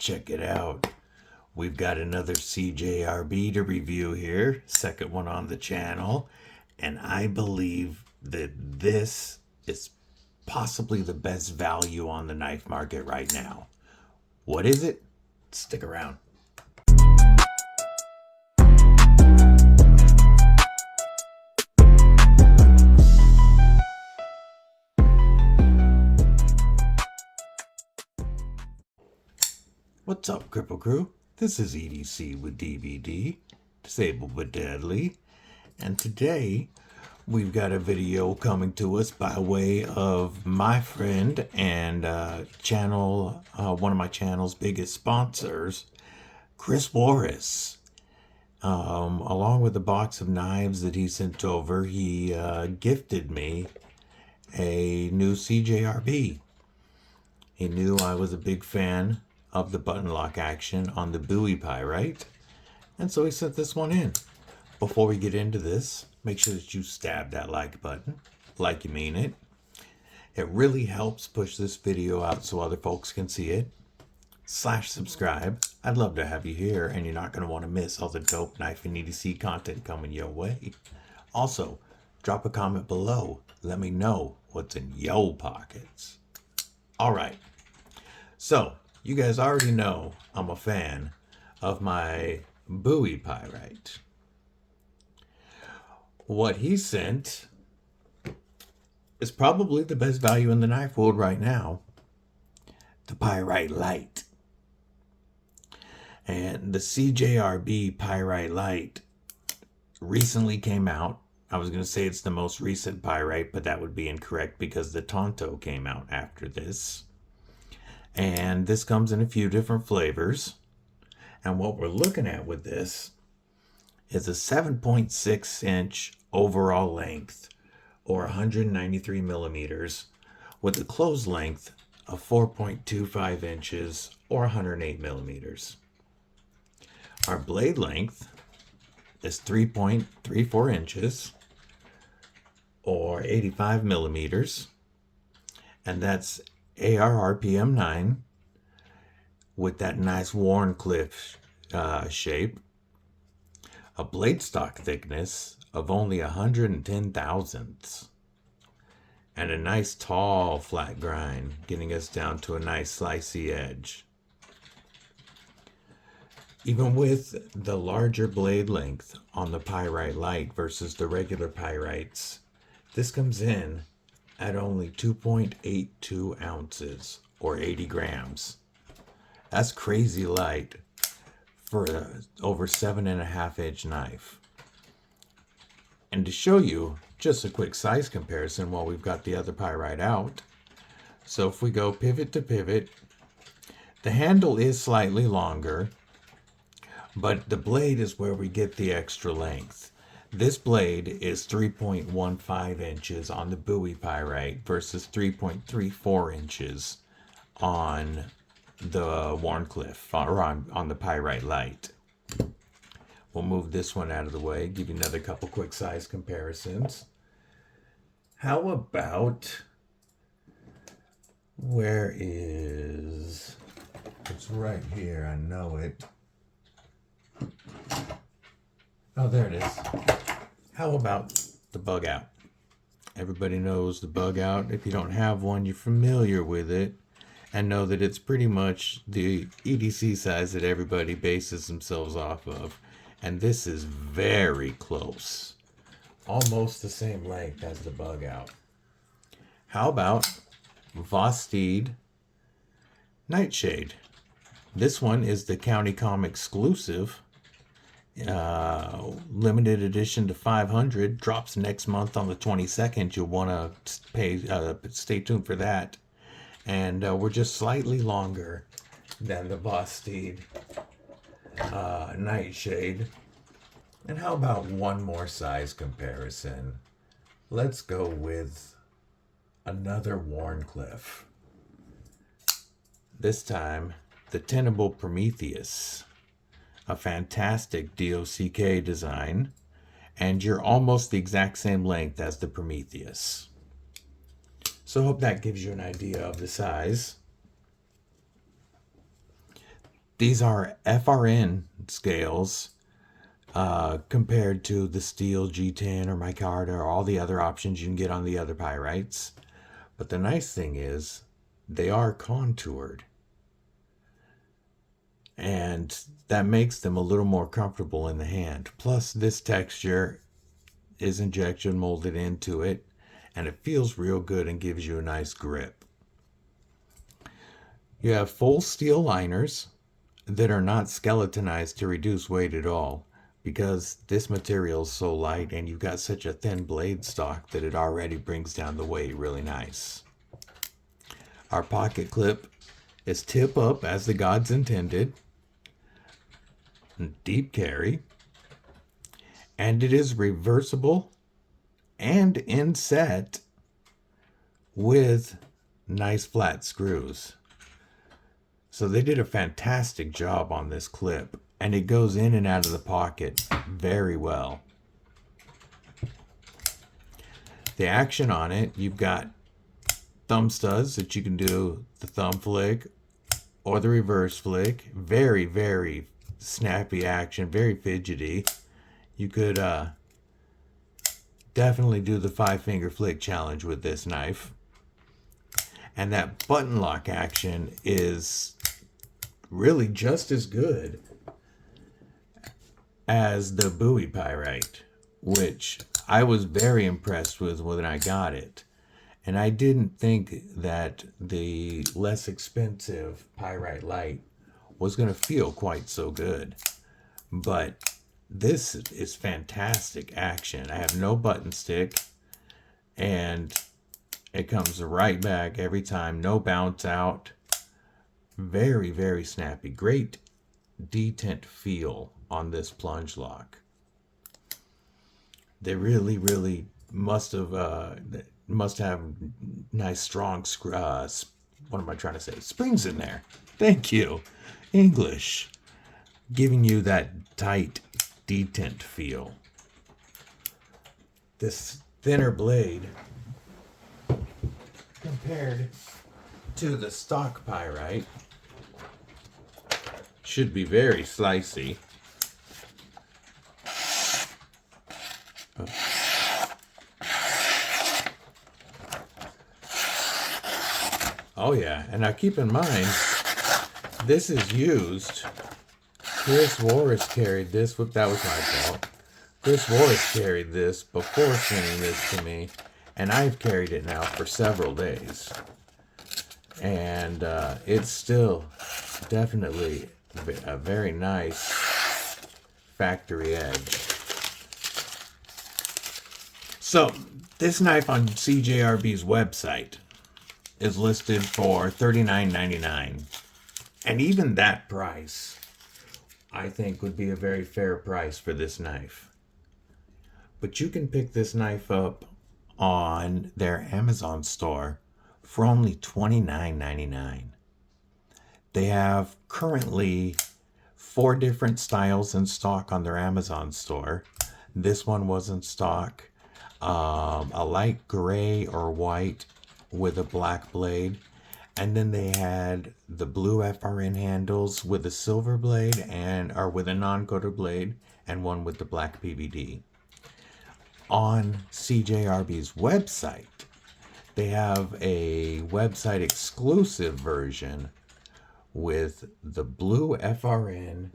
Check it out. We've got another CJRB to review here, second one on the channel, and I believe that this is possibly the best value on the knife market right now. What is it? Stick around. What's up, Cripple Crew? This is EDC with DVD, Disabled but Deadly, and today we've got a video coming to us by way of my friend and one of my channel's biggest sponsors, Chris Warris. Along with a box of knives that he sent over, he gifted me a new CJRB. He knew I was a big fan of the button lock action on the Bowie Pyrite, and so he sent this one in. Before we get into this, make sure that you stab that like button like you mean it. It really helps push this video out so other folks can see it. /subscribe. I'd love to have you here, and you're not going to want to miss all the dope knife and EDC content coming your way. Also, drop a comment below. Let me know what's in your pockets. All right, so you guys already know I'm a fan of my Bowie Pyrite. What he sent is probably the best value in the knife world right now, the Pyrite Light. And the CJRB Pyrite Light recently came out. I was going to say it's the most recent Pyrite, but that would be incorrect because the Tonto came out after this. And this comes in a few different flavors. And what we're looking at with this is a 7.6 inch overall length, or 193 millimeters, with a closed length of 4.25 inches, or 108 millimeters. Our blade length is 3.34 inches, or 85 millimeters, and that's AR RPM 9 with that nice Wharncliffe shape. A blade stock thickness of only 110 thousandths. And a nice tall flat grind, getting us down to a nice slicey edge. Even with the larger blade length on the Pyrite Light versus the regular Pyrites, this comes in at only 2.82 ounces, or 80 grams. That's crazy light for an over 7.5 inch knife. And to show you just a quick size comparison while we've got the other Pyrite out. So if we go pivot to pivot, the handle is slightly longer, but the blade is where we get the extra length. This blade is 3.15 inches on the Bowie Pyrite versus 3.34 inches on the Wharncliffe, or on the Pyrite Light. We'll move this one out of the way, give you another couple quick size comparisons. How about, it's right here, I know it. Oh, there it is. How about the bug out? Everybody knows the bug out. If you don't have one, you're familiar with it and know that it's pretty much the EDC size that everybody bases themselves off of. And this is very close. Almost the same length as the bug out. How about Vosteed Nightshade? This one is the County.com exclusive. Limited edition to 500, drops next month on the 22nd. You'll want to stay tuned for that. And we're just slightly longer than the Vosteed Nightshade. And how about one more size comparison? Let's go with another Wharncliffe. This time, the Tenable Prometheus. A fantastic DOCK design, and you're almost the exact same length as the Prometheus. So I hope that gives you an idea of the size. These are FRN scales compared to the steel G10 or micarta or all the other options you can get on the other pyrites. But the nice thing is they are contoured, and that makes them a little more comfortable in the hand. Plus, this texture is injection molded into it, and it feels real good and gives you a nice grip. You have full steel liners that are not skeletonized to reduce weight at all, because this material is so light and you've got such a thin blade stock that it already brings down the weight really nice. Our pocket clip is tip up as the gods intended, deep carry, and it is reversible and inset with nice flat screws. So they did a fantastic job on this clip, and it goes in and out of the pocket very well. The action on it, you've got thumb studs that you can do the thumb flick or the reverse flick. Very, very snappy action, very fidgety. You could definitely do the 5-finger flick challenge with this knife. And that button lock action is really just as good as the Bowie Pyrite, which I was very impressed with when I got it. And I didn't think that the less expensive Pyrite Light was going to feel quite so good. But this is fantastic action. I have no button stick, and it comes right back every time. No bounce out. Very, very snappy. Great detent feel on this plunge lock. They really, really must have nice strong springs in there. Thank you. English. Giving you that tight detent feel. This thinner blade compared to the stock Pyrite should be very slicey. Oh yeah, and now keep in mind, this is used. Chris Warris carried this. Whoop, that was my fault. Chris Warris carried this before sending this to me, and I've carried it now for several days. And it's still definitely a very nice factory edge. So, this knife on CJRB's website is listed for $39.99. And even that price, I think, would be a very fair price for this knife. But you can pick this knife up on their Amazon store for only $29.99. They have currently 4 different styles in stock on their Amazon store. This one was in stock. A light gray or white with a black blade. And then they had the blue FRN handles with a silver blade or with a non-coated blade, and one with the black PVD. On CJRB's website, they have a website exclusive version with the blue FRN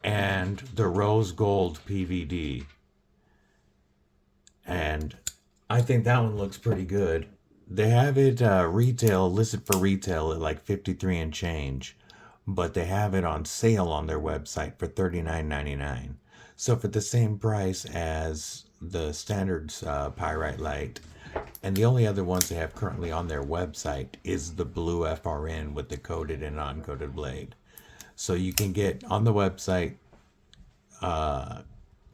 and the Rose Gold PVD. And I think that one looks pretty good. They have it listed for retail at like $53 and change, but they have it on sale on their website for $39.99. So for the same price as the standard Pyrite Light, and the only other ones they have currently on their website is the blue FRN with the coated and non-coated blade. So you can get on the website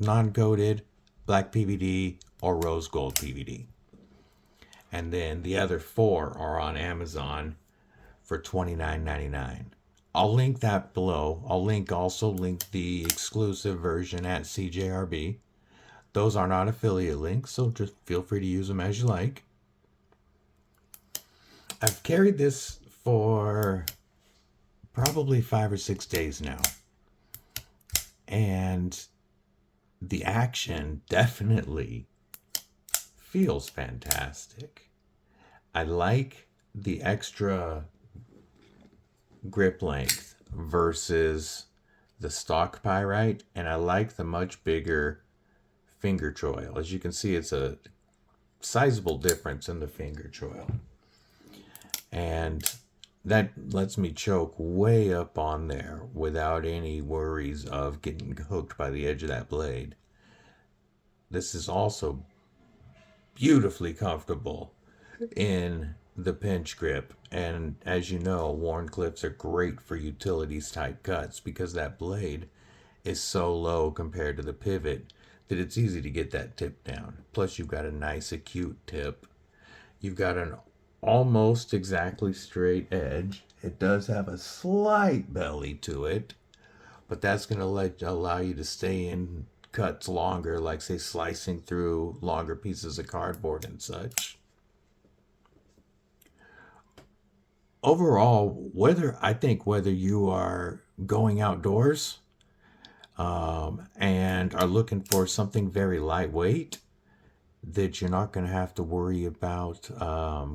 non-coated, black PVD, or Rose Gold PVD. And then the other 4 are on Amazon for $29.99. I'll link that below. I'll also link the exclusive version at CJRB. Those are not affiliate links, so just feel free to use them as you like. I've carried this for probably 5 or 6 days now. And the action definitely feels fantastic. I like the extra grip length versus the stock pyrite, and I like the much bigger finger choil. As you can see, it's a sizable difference in the finger choil, and that lets me choke way up on there without any worries of getting hooked by the edge of that blade. This is also beautifully comfortable in the pinch grip, and as you know, Wharncliffes are great for utilities type cuts because that blade is so low compared to the pivot that it's easy to get that tip down. Plus you've got a nice acute tip. You've got an almost exactly straight edge. It does have a slight belly to it, but that's going to allow you to stay in cuts longer, like say slicing through longer pieces of cardboard and such. Overall, whether you are going outdoors and are looking for something very lightweight that you're not going to have to worry about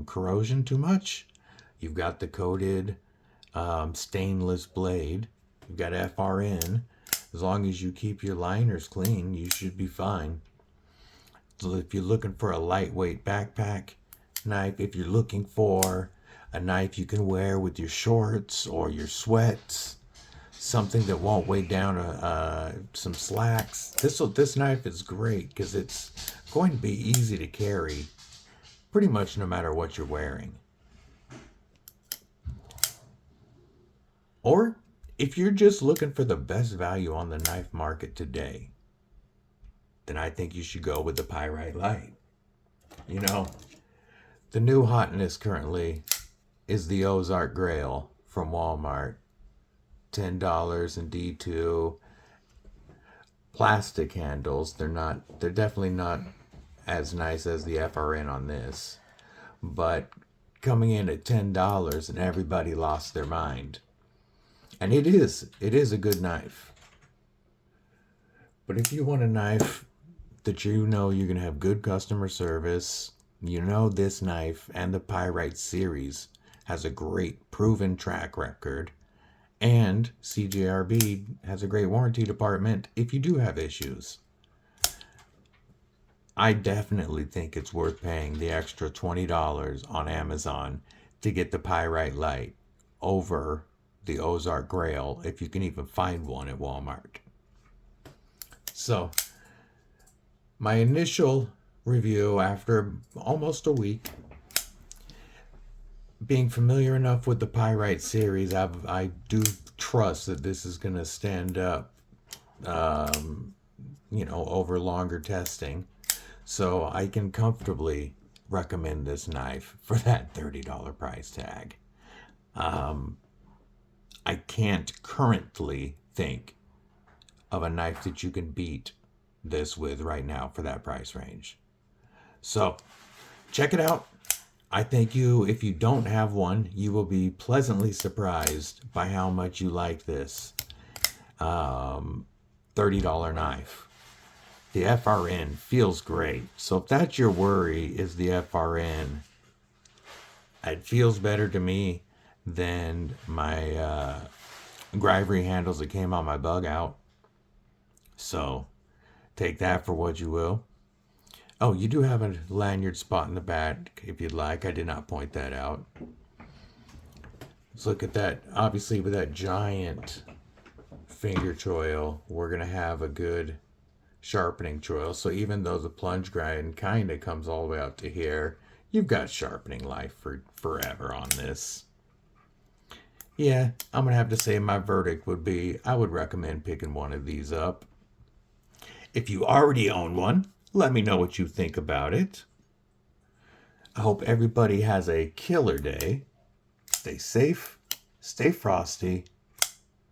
corrosion too much, you've got the coated stainless blade, you've got FRN. As long as you keep your liners clean, you should be fine. So if you're looking for a lightweight backpack knife, if you're looking for a knife you can wear with your shorts or your sweats, something that won't weigh down some slacks, this knife is great because it's going to be easy to carry pretty much no matter what you're wearing. Or if you're just looking for the best value on the knife market today, then I think you should go with the Pyrite Light. You know, the new hotness currently is the Ozark Grail from Walmart. $10 in D2. Plastic handles. They're definitely not as nice as the FRN on this. But coming in at $10 and everybody lost their mind. And it is a good knife. But if you want a knife that you know you're going to have good customer service, you know this knife and the Pyrite series has a great proven track record, and CJRB has a great warranty department if you do have issues, I definitely think it's worth paying the extra $20 on Amazon to get the Pyrite Light over the Ozark Grail, if you can even find one at Walmart. So, my initial review after almost a week, being familiar enough with the Pyrite series, I do trust that this is going to stand up, over longer testing. So I can comfortably recommend this knife for that $30 price tag. I can't currently think of a knife that you can beat this with right now for that price range. So check it out. I think if you don't have one, you will be pleasantly surprised by how much you like this $30 knife. The FRN feels great. So if that's your worry, is the FRN, it feels better to me than my Gryvery handles that came on my bug out. So take that for what you will. Oh, you do have a lanyard spot in the back if you'd like. I did not point that out. Let's look at that. Obviously, with that giant finger choil, we're going to have a good sharpening choil. So even though the plunge grind kind of comes all the way up to here, you've got sharpening life for forever on this. Yeah, I'm going to have to say my verdict would be I would recommend picking one of these up. If you already own one, let me know what you think about it. I hope everybody has a killer day. Stay safe, stay frosty,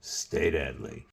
stay deadly.